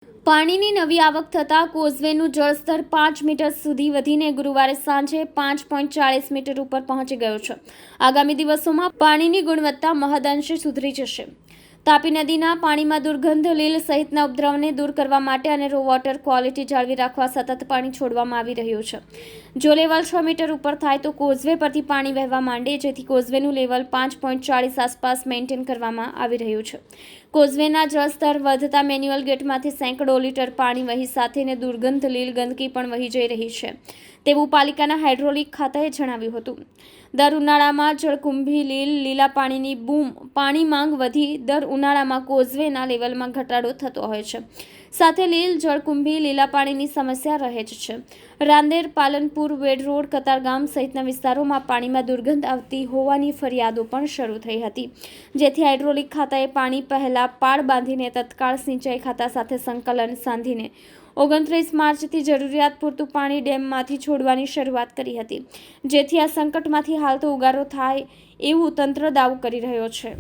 પાણીની નવી આવક થતાં કોઝવેનું જળસ્તર 5 મીટર સુધી વધીને ગુરુવારે સાંજે 5.40 મીટર ઉપર પહોંચી ગયો છે। આગામી દિવસોમાં પાણીની ગુણવત્તા મહદઅંશે સુધરી જશે। તાપી નદીના પાણીમાં દુર્ગંધ, લીલ સહિતના ઉપદ્રવને દૂર કરવા માટે અને વોટર ક્વોલિટી જાળવી રાખવા સતત પાણી છોડવામાં આવી રહ્યું છે। જો લેવલ 6 મીટર ઉપર થાય તો કોઝવે પરથી પાણી વહેવા માંડે, જેથી કોઝવેનું લેવલ 5.40 આસપાસ મેન્ટેન કરવામાં આવી રહ્યું છે। કોઝવેના જળસ્તર વધતા મેન્યુઅલ ગેટમાંથી સેંકડો લીટર પાણી વહી સાથેને દુર્ગંધ, લીલ ગંદકી પણ વહી જઈ રહી છે તેવું પાલિકાના હાઇડ્રોલિક ખાતાએ જણાવ્યું હતું। દર ઉનાળામાં જળકુંભી, લીલા પાણીની બૂમ, પાણી માંગ વધી દર ઉનાળામાં કોઝવેના લેવલમાં ઘટાડો થતો હોય છે, સાથે લીલ, જળકુંભી, લીલા પાણીની સમસ્યા રહે જ છે। રાંદેર, પાલનપુર, વેડ રોડ, કતારગામ સહિતના વિસ્તારોમાં પાણીમાં દુર્ગંધ આવતી હોવાની ફરિયાદો પણ શરૂ થઈ હતી, જેથી હાઇડ્રોલિક ખાતાએ પાણી પહેલા પાળ બાંધીને તત્કાળ સિંચાઈ ખાતા સાથે સંકલન સાધીને 29 માર્ચથી જરૂરિયાત પૂરતું પાણી ડેમમાંથી છોડવાની શરૂઆત કરી હતી, જેથી આ સંકટમાંથી હાલ તો ઉગારો થાય એવું તંત્ર દાવો કરી રહ્યો છે।